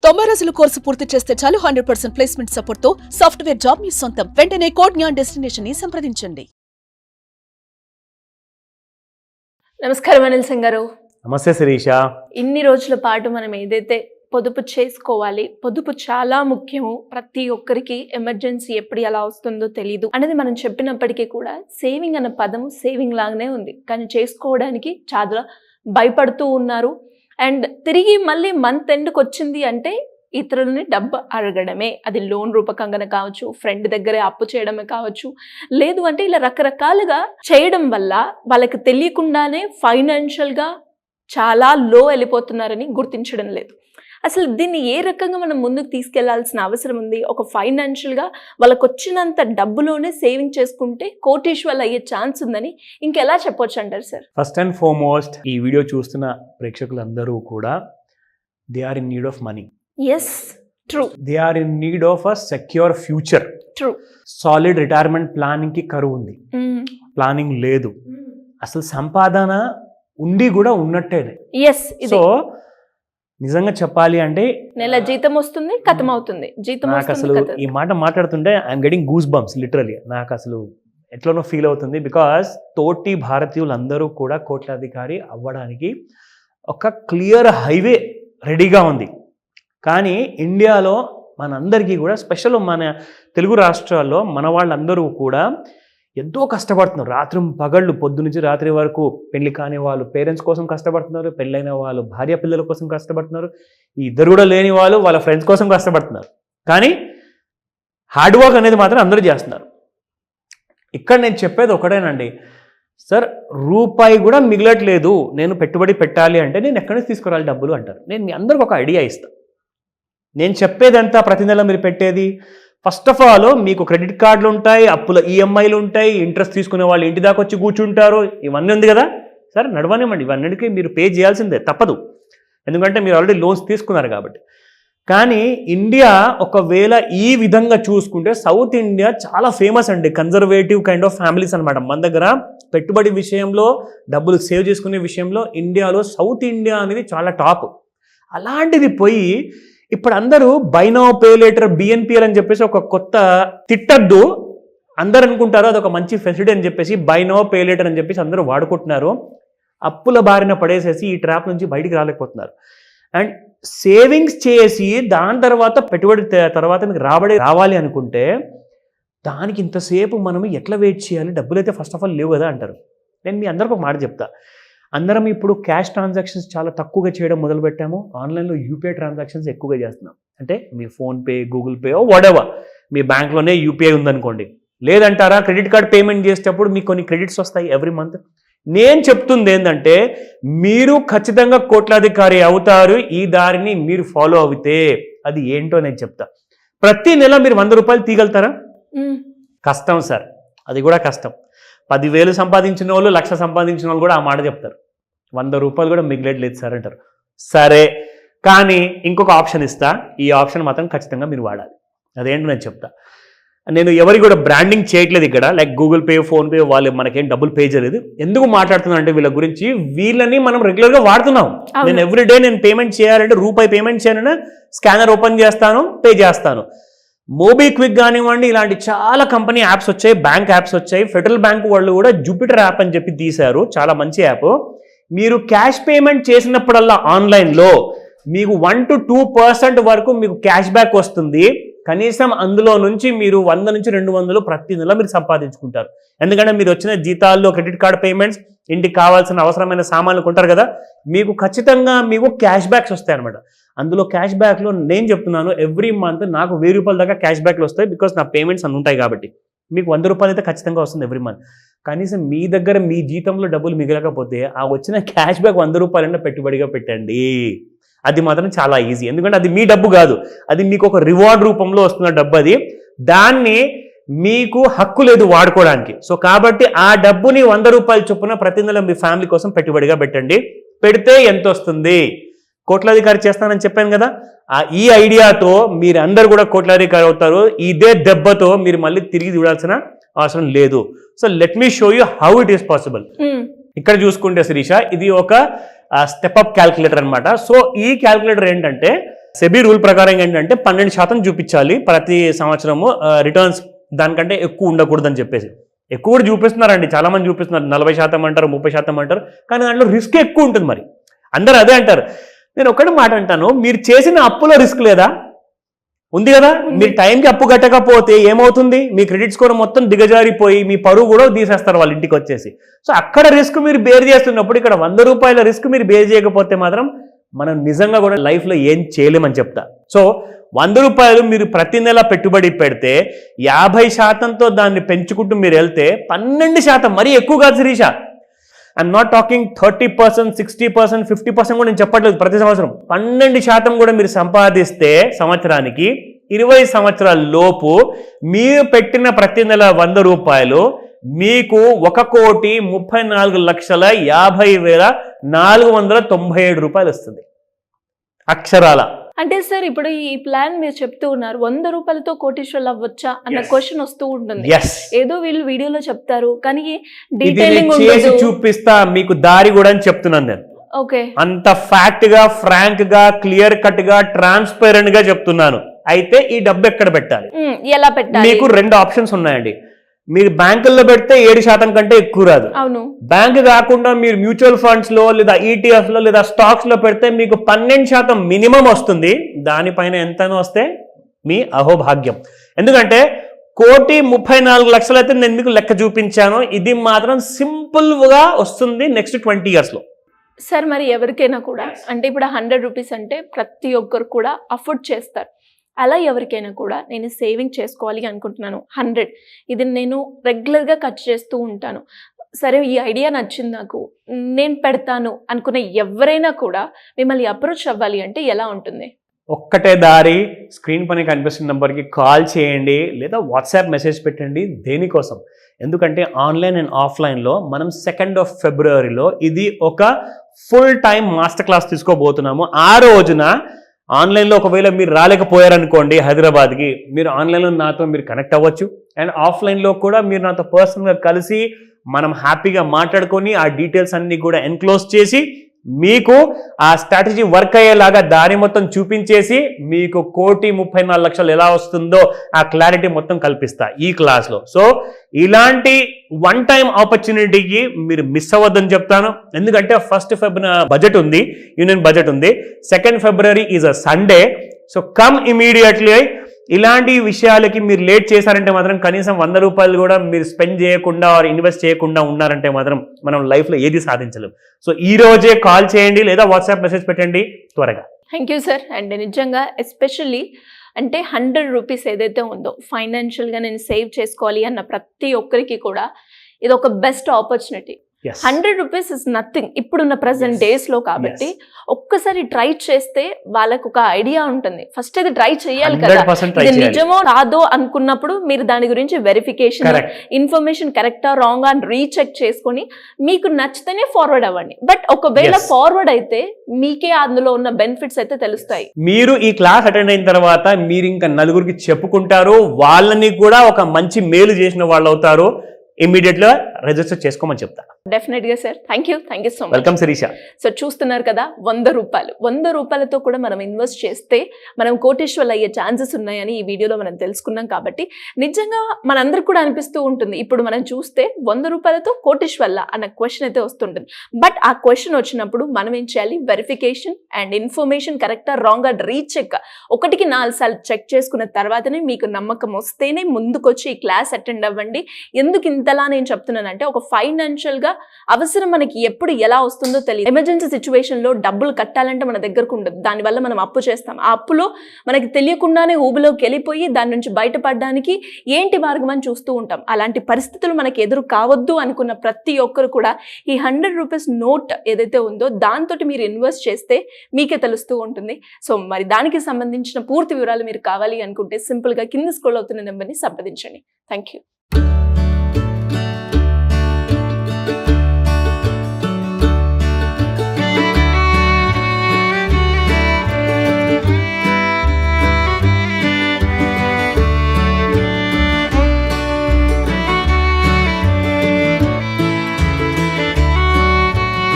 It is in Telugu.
90 రోజుల కోర్సు పూర్తి చేస్తే చాలు 100% ప్లేస్మెంట్ సపోర్ట్ తో సాఫ్ట్వేర్ జాబ్ మీ సొంతం. వెంటనే కోడ్ జ్ఞాన్ డెస్టినేషన్ ని సంప్రదించండి. నమస్కారం అనిల్ సింగ్ గారు. నమస్తే శిరీష. ఇన్ని రోజుల పాటు మనం ఏదైతే పొదుపు చేసుకోవాలి, పొదుపు చాలా ముఖ్యము, ప్రతి ఒక్కరికి ఎమర్జెన్సీ ఎప్పుడు ఎలా వస్తుందో తెలియదు అనేది మనం చెప్పినప్పటికీ కూడా సేవింగ్ అన్న పదం సేవింగ్ లాగానే ఉంది, కానీ చేసుకోవడానికి చాలా భయపడుతూ ఉన్నారు. అండ్ తిరిగి మళ్ళీ మంత్ ఎండ్కి వచ్చింది అంటే ఇతరులని డబ్బు అడగడమే, అది లోన్ రూపకంగానే కావచ్చు, ఫ్రెండ్ దగ్గరే అప్పు చేయడమే కావచ్చు, లేదు అంటే ఇలా రకరకాలుగా చేయడం వల్ల వాళ్ళకి తెలియకుండానే ఫైనాన్షియల్గా చాలా లో వెళ్ళిపోతున్నారని గుర్తించడం లేదు. అసలు దీన్ని ఏ రకంగా మనం ముందుకు తీసుకెళ్లాల్సిన అవసరం ఉంది? ఒక ఫైనాన్షియల్గా వాళ్ళకు వచ్చినంత డబ్బులోనే సేవింగ్ చేసుకుంటే కోటీశ్వర్లు అయ్యే ఛాన్స్ ఉందని ఇంకెలా చెప్పొచ్చు అంటారు సార్? ఫస్ట్ అండ్ ఫార్మోస్ట్ ఈ వీడియో చూస్తున్న ప్రేక్షకులందరూ కూడా they are in need of money. Yes, true. They are in need of a secure future. True. Solid retirement planning కి కరువు ఉంది, ప్లానింగ్ లేదు, అసలు సంపాదన ఉండి కూడా ఉన్నట్టేనే. సో నిజంగా చెప్పాలి అంటే నెల జీతం వస్తుంది, ఖతం అవుతుంది, జీతం నాకు అసలు ఈ మాట మాట్లాడుతుంటే I'm getting goose bumps literally. నాకు అసలు ఎట్లనో ఫీల్ అవుతుంది, బికాస్ తోటి భారతీయులందరూ కూడా కోట్లాధికారి అవ్వడానికి ఒక క్లియర్ హైవే రెడీగా ఉంది. కానీ ఇండియాలో మనందరికీ కూడా స్పెషల్ మన తెలుగు రాష్ట్రాల్లో మన వాళ్ళందరూ కూడా ఎంతో కష్టపడుతున్నారు. రాత్రి పగళ్ళు పొద్దు నుంచి రాత్రి వరకు పెళ్లి కాని వాళ్ళు పేరెంట్స్ కోసం కష్టపడుతున్నారు, పెళ్ళైన వాళ్ళు భార్య పిల్లల కోసం కష్టపడుతున్నారు, ఈ ఇద్దరు కూడా లేని వాళ్ళు వాళ్ళ ఫ్రెండ్స్ కోసం కష్టపడుతున్నారు. కానీ హార్డ్ వర్క్ అనేది మాత్రం అందరూ చేస్తున్నారు. ఇక్కడ నేను చెప్పేది ఒకటేనండి సార్, రూపాయి కూడా మిగలట్లేదు, నేను పెట్టుబడి పెట్టాలి అంటే నేను ఎక్కడి నుంచి తీసుకురావాలి డబ్బులు అంటారు. నేను మీ అందరికి ఒక ఐడియా ఇస్తాను. నేను చెప్పేదంతా ప్రతి నెల మీరు పెట్టేది ఫస్ట్ ఆఫ్ ఆల్ మీకు క్రెడిట్ కార్డులు ఉంటాయి, అప్పుల ఈఎంఐలు ఉంటాయి, ఇంట్రెస్ట్ తీసుకునే వాళ్ళు ఇంటి దాకా వచ్చి కూర్చుంటారు, ఇవన్నీ ఉంది కదా సార్. నడవనివ్వండి, ఇవన్నిటికీ మీరు పే చేయాల్సిందే, తప్పదు, ఎందుకంటే మీరు ఆల్రెడీ లోన్స్ తీసుకున్నారు కాబట్టి. కానీ ఇండియా ఒకవేళ ఈ విధంగా చూసుకుంటే సౌత్ ఇండియా చాలా ఫేమస్ అండి, కన్జర్వేటివ్ కైండ్ ఆఫ్ ఫ్యామిలీస్ అనమాట. మన దగ్గర పెట్టుబడి విషయంలో, డబ్బులు సేవ్ చేసుకునే విషయంలో ఇండియాలో సౌత్ ఇండియా అనేది చాలా టాప్. అలాంటిది పోయి ఇప్పుడు అందరూ by now pay later BNPL అని చెప్పేసి ఒక కొత్త తిట్టద్దు, అందరు అనుకుంటారు అదొక మంచి ఫెసిలిటీ అని చెప్పేసి బై నౌ పే లేటర్ అని చెప్పేసి అందరూ వాడుకుంటున్నారు. అప్పుల బారిన పడేసేసి ఈ ట్రాప్ నుంచి బయటికి రాలేకపోతున్నారు. అండ్ సేవింగ్స్ చేసి దాని తర్వాత పెట్టుబడి తర్వాత మీకు రావాలి అనుకుంటే దానికి ఇంతసేపు మనం ఎట్లా వెయిట్ చేయాలి, డబ్బులు అయితే ఫస్ట్ ఆఫ్ ఆల్ లేవు కదా అంటారు. నేను మీ అందరికి ఒక మాట చెప్తా, అందరం ఇప్పుడు క్యాష్ ట్రాన్సాక్షన్స్ చాలా తక్కువగా చేయడం మొదలుపెట్టాము, ఆన్లైన్లో యూపీఐ ట్రాన్సాక్షన్స్ ఎక్కువగా చేస్తున్నాం. అంటే మీ ఫోన్పే, గూగుల్ పే, వాటెవర్, మీ బ్యాంక్లోనే యూపీఐ ఉందనుకోండి. లేదంటారా క్రెడిట్ కార్డ్ పేమెంట్ చేసేటప్పుడు మీకు కొన్ని క్రెడిట్స్ వస్తాయి ఎవ్రీ మంత్. నేను చెప్తుంది ఏంటంటే మీరు ఖచ్చితంగా కోట్లాధికారి అవుతారు ఈ దారిని మీరు ఫాలో అవుతే. అది ఏంటో నేను చెప్తా. ప్రతి నెల మీరు 100 రూపాయలు తీయగలుగుతారా? కష్టం సార్, అది కూడా కష్టం. 10,000 సంపాదించిన వాళ్ళు, 1,00,000 సంపాదించిన వాళ్ళు కూడా ఆ మాట చెప్తారు, 100 రూపాయలు కూడా మిగిలట్లేదు సార్ అంటారు. సరే, కానీ ఇంకొక ఆప్షన్ ఇస్తా, ఈ ఆప్షన్ మాత్రం ఖచ్చితంగా మీరు వాడాలి. అదేంటో నేను చెప్తా. నేను ఎవరికి కూడా బ్రాండింగ్ చేయట్లేదు ఇక్కడ, లైక్ గూగుల్ పే, ఫోన్పే వాళ్ళు మనకేం డబ్బులు పే చేయలేదు. ఎందుకు మాట్లాడుతున్నాను అంటే వీళ్ళ గురించి, వీళ్ళని మనం రెగ్యులర్గా వాడుతున్నాం. నేను ఎవ్రీడే నేను పేమెంట్ చేయాలంటే రూపాయి పేమెంట్ చేయాలంటే స్కానర్ ఓపెన్ చేస్తాను, పే చేస్తాను. మోబిక్విక్ కానివ్వండి, ఇలాంటి చాలా కంపెనీ యాప్స్ వచ్చాయి, బ్యాంక్ యాప్స్ వచ్చాయి. ఫెడరల్ బ్యాంక్ వాళ్ళు కూడా జూపిటర్ యాప్ అని చెప్పి తీశారు, చాలా మంచి యాప్. మీరు క్యాష్ పేమెంట్ చేసినప్పుడల్లా ఆన్లైన్లో మీకు 1 to 2% వరకు మీకు క్యాష్ బ్యాక్ వస్తుంది. కనీసం అందులో నుంచి మీరు 100 నుంచి 200 ప్రతి నెల మీరు సంపాదించుకుంటారు. ఎందుకంటే మీరు వచ్చిన జీతాల్లో క్రెడిట్ కార్డ్ పేమెంట్స్, ఇంటికి కావాల్సిన అవసరమైన సామాన్లు కొంటారు కదా, మీకు ఖచ్చితంగా మీకు క్యాష్ బ్యాక్స్ వస్తాయి అనమాట. అందులో క్యాష్ బ్యాక్లో నేను చెప్తున్నాను, ఎవ్రీ మంత్ నాకు 1000 రూపాయల దాకా క్యాష్ బ్యాక్లు వస్తాయి, బికాస్ నా పేమెంట్స్ అన్నీ ఉంటాయి కాబట్టి. మీకు 100 రూపాయలు అయితే ఖచ్చితంగా వస్తుంది ఎవ్రీ మంత్. కనీసం మీ దగ్గర మీ జీతంలో డబ్బులు మిగలకపోతే ఆ వచ్చిన క్యాష్ బ్యాక్ 100 రూపాయలైనా పెట్టుబడిగా పెట్టండి. అది మాత్రం చాలా ఈజీ, ఎందుకంటే అది మీ డబ్బు కాదు, అది మీకు ఒక రివార్డ్ రూపంలో వస్తున్న డబ్బు. అది దాన్ని మీకు హక్కు లేదు వాడుకోవడానికి. సో కాబట్టి ఆ డబ్బుని 100 రూపాయల చొప్పున ప్రతి నెల మీ ఫ్యామిలీ కోసం పెట్టుబడిగా పెట్టండి. పెడితే ఎంత వస్తుంది? కోట్లాధికారి చేస్తానని చెప్పాను కదా, ఈ ఐడియాతో మీరు అందరు కూడా కోట్లాధికారి అవుతారు. ఇదే దెబ్బతో మీరు మళ్ళీ తిరిగి చూడాల్సిన అవసరం లేదు. So let me show you how it is possible. ఇక్కడ చూసుకుంటే శిరీష, ఇది ఒక స్టెప్ అప్ క్యాల్కులేటర్ అనమాట. సో ఈ క్యాల్కులేటర్ ఏంటంటే సెబీ రూల్ ప్రకారం ఏంటంటే 12% చూపించాలి ప్రతి సంవత్సరము రిటర్న్స్, దానికంటే ఎక్కువ ఉండకూడదని చెప్పేసి. ఎక్కువ కూడా చూపిస్తున్నారండి, చాలా మంది చూపిస్తున్నారు, 40% అంటారు, 30% అంటారు, కానీ దాంట్లో రిస్క్ ఎక్కువ ఉంటుంది. మరి అందరూ అదే అంటారు. నేను ఒకటి మాట అంటాను, మీరు చేసిన అప్పులో రిస్క్ లేదా? ఉంది కదా. మీరు టైంకి అప్పు కట్టకపోతే ఏమవుతుంది? మీ క్రెడిట్ స్కోర్ మొత్తం దిగజారిపోయి మీ పరువు కూడా తీసేస్తారు వాళ్ళ ఇంటికి వచ్చేసి. సో అక్కడ రిస్క్ మీరు బేర్ చేస్తున్నప్పుడు ఇక్కడ 100 రూపాయల రిస్క్ మీరు బేర్ చేయకపోతే మాత్రం మనం నిజంగా కూడా లైఫ్లో ఏం చేయలేమని చెప్తా. సో 100 రూపాయలు మీరు ప్రతి నెల పెట్టుబడి పెడితే 50%తో దాన్ని పెంచుకుంటూ మీరు వెళ్తే 12%, మరీ ఎక్కువ కాదు శిరీష. ఐఎమ్ నాట్ టాకింగ్ 30%, 60%, 50% కూడా నేను చెప్పట్లేదు. ప్రతి సంవత్సరం 12% కూడా మీరు సంపాదిస్తే సంవత్సరానికి 20 సంవత్సరాల లోపు మీరు పెట్టిన ప్రతి నెల 100 రూపాయలు మీకు 1,34,50,497 రూపాయలు వస్తుంది అక్షరాల. అంటే సార్ ఇప్పుడు ఈ ప్లాన్ మీరు చెప్తూ ఉన్నారు, 100 రూపాయలతో కోటీశ్వర్లు అవ్వచ్చా అన్న క్వశ్చన్ వస్తూ ఉంటుంది. ఏదో వీళ్ళు వీడియోలో చెప్తారు కానీ డీటెయిలింగ్ చేసి చూపిస్తా మీకు దారి కూడా అని చెప్తున్నాను నేను. ఓకే, అంత ఫ్యాక్ట్ గా, ఫ్రాంక్ గా, క్లియర్ కట్ గా, ట్రాన్స్పరెంట్ గా చెప్తున్నాను. అయితే ఈ డబ్బు ఎక్కడ పెట్టాలి, ఎలా పెట్టాలి? మీకు 2 ఆప్షన్స్ ఉన్నాయండి. మీరు బ్యాంకుల్లో పెడితే 7% కంటే ఎక్కువ రాదు. అవును. బ్యాంక్ కాకుండా మీరు మ్యూచువల్ ఫండ్స్ లో లేదా ETF లో లేదా స్టాక్స్ లో పెడితే మీకు 12% మినిమం వస్తుంది. దానిపైన ఎంతైనా వస్తే మీ అహోభాగ్యం. ఎందుకంటే 1,34,00,000 అయితే నేను మీకు లెక్క చూపించాను. ఇది మాత్రం సింపుల్ గా వస్తుంది నెక్స్ట్ 20 years లో. సార్ మరి ఎవరికైనా కూడా అంటే ఇప్పుడు 100 రూపీస్ అంటే ప్రతి ఒక్కరు కూడా అఫోర్డ్ చేస్తారు. అలా ఎవరికైనా కూడా నేను సేవింగ్ చేసుకోవాలి అనుకుంటున్నాను 100, ఇది నేను రెగ్యులర్గా ఖర్చు చేస్తూ ఉంటాను, సరే ఈ ఐడియా నచ్చింది నాకు, నేను పెడతాను అనుకునే ఎవరైనా కూడా మిమ్మల్ని అప్రోచ్ అవ్వాలి అంటే ఎలా ఉంటుంది? ఒక్కటే దారి, స్క్రీన్ పైన కనిపిస్తున్న నెంబర్కి కాల్ చేయండి లేదా వాట్సాప్ మెసేజ్ పెట్టండి. దేనికోసం? ఎందుకంటే ఆన్లైన్ అండ్ ఆఫ్లైన్లో మనం 2nd of February ఇది ఒక ఫుల్ టైం మాస్టర్ క్లాస్ తీసుకోబోతున్నాము. ఆ రోజున ఆన్లైన్లో ఒకవేళ మీరు రాలేకపోయారనుకోండి హైదరాబాద్కి, మీరు ఆన్లైన్లో నాతో మీరు కనెక్ట్ అవ్వచ్చు. అండ్ ఆఫ్లైన్లో కూడా మీరు నాతో పర్సనల్గా కలిసి మనం హ్యాపీగా మాట్లాడుకొని ఆ డీటెయిల్స్ అన్నీ కూడా ఎన్క్లోజ్ చేసి మీకు ఆ స్ట్రాటజీ వర్క్ అయ్యేలాగా దారి మొత్తం చూపించేసి మీకు 1,34,00,000 ఎలా వస్తుందో ఆ క్లారిటీ మొత్తం కల్పిస్తా ఈ క్లాస్లో. సో ఇలాంటి వన్ టైం ఆపర్చునిటీకి మీరు మిస్ అవ్వద్దని చెప్తాను. ఎందుకంటే 1st February బడ్జెట్ ఉంది, యూనియన్ బడ్జెట్ ఉంది. 2nd February is a Sunday. So come immediately. ఇలాంటి విషయాలకి మీరు లేట్ చేశారంటే మాత్రం కనీసం 100 రూపాయలు కూడా మీరు స్పెండ్ చేయకుండా ఆర్ ఇన్వెస్ట్ చేయకుండా ఉన్నారంటే మాత్రం మనం లైఫ్లో ఏది సాధించలేం. సో ఈ రోజే కాల్ చేయండి లేదా వాట్సాప్ మెసేజ్ పెట్టండి త్వరగా. Thank you sir. అండ్ నిజంగా ఎస్పెషల్లీ అంటే 100 రూపీస్ ఏదైతే ఉందో ఫైనాన్షియల్గా నేను సేవ్ చేసుకోవాలి అన్న ప్రతి ఒక్కరికి కూడా ఇది ఒక best opportunity. 100 rupees is nothing ఇప్పుడున్న ప్రజెంట్ డేస్ లో. కాబట్టి ఒక్కసారి ట్రై చేస్తే వాళ్ళకు ఒక ఐడియా ఉంటుంది. ఫస్ట్ అది ట్రై చేయాలి కదా, ఇది నిజమో కాదో అనుకున్నప్పుడు మీరు దాని గురించి వెరిఫికేషన్, ఇన్ఫర్మేషన్ కరెక్టా రాంగ్ అని రీచెక్ చేసుకొని మీకు నచ్చితేనే ఫార్వర్డ్ అవ్వండి. బట్ ఒకవేళ ఫార్వర్డ్ అయితే మీకే అందులో ఉన్న బెనిఫిట్స్ అయితే తెలుస్తాయి. మీరు ఈ క్లాస్ అటెండ్ అయిన తర్వాత మీరు ఇంకా నలుగురికి చెప్పుకుంటారు, వాళ్ళని కూడా ఒక మంచి మేలు చేసిన వాళ్ళు అవుతారు. ఇమీడియట్ గా రిజిస్టర్ చేసుకోమని చెప్తా. డెఫినెట్ గా sir. Thank you so much. Welcome Shirisha. So చూస్తున్నారు కదా, 100 రూపాయలతో కూడా మనం ఇన్వెస్ట్ చేస్తే మనం కోటీశ్వర్లు అయ్యే ఛాన్సెస్ ఉన్నాయని ఈ వీడియోలో మనం తెలుసుకున్నాం. కాబట్టి నిజంగా మనందరికి కూడా అనిపిస్తూ ఉంటుంది, ఇప్పుడు మనం చూస్తే 100 రూపాయలతో కోటీశ్వర్ల అన్న క్వశ్చన్ అయితే వస్తుంటుంది. బట్ ఆ క్వశ్చన్ వచ్చినప్పుడు మనం ఏం చేయాలి? వెరిఫికేషన్ అండ్ ఇన్ఫర్మేషన్ కరెక్టా రాంగ్ అని రీచెక్ 1కి 4 సార్లు చెక్ చేసుకున్న తర్వాతనే మీకు నమ్మకం వస్తేనే ముందుకొచ్చి ఈ క్లాస్ అటెండ్ అవ్వండి. ఎందుకు ఇంతలా నేను చెప్తున్నానంటే, ఒక ఫైనాన్షియల్ గా అవసరం మనకి ఎప్పుడు ఎలా వస్తుందో తెలియదు. ఎమర్జెన్సీ సిచ్యువేషన్ లో డబ్బులు కట్టాలంటే మన దగ్గరకు ఉండదు, దానివల్ల మనం అప్పు చేస్తాం. ఆ అప్పులో మనకి తెలియకుండానే ఊబిలోకి వెళ్ళిపోయి దాని నుంచి బయటపడడానికి ఏంటి మార్గం అని చూస్తూ ఉంటాం. అలాంటి పరిస్థితులు మనకి ఎదురు కావద్దు అనుకున్న ప్రతి ఒక్కరు కూడా ఈ 100 రూపీస్ నోట్ ఏదైతే ఉందో దాంతో మీరు ఇన్వెస్ట్ చేస్తే మీకే తెలుస్తూ ఉంటుంది. సో మరి దానికి సంబంధించిన పూర్తి వివరాలు మీరు కావాలి అనుకుంటే సింపుల్ గా కింద స్క్రోల్ అవుతున్న నెంబర్ని సంప్రదించండి. Thank you.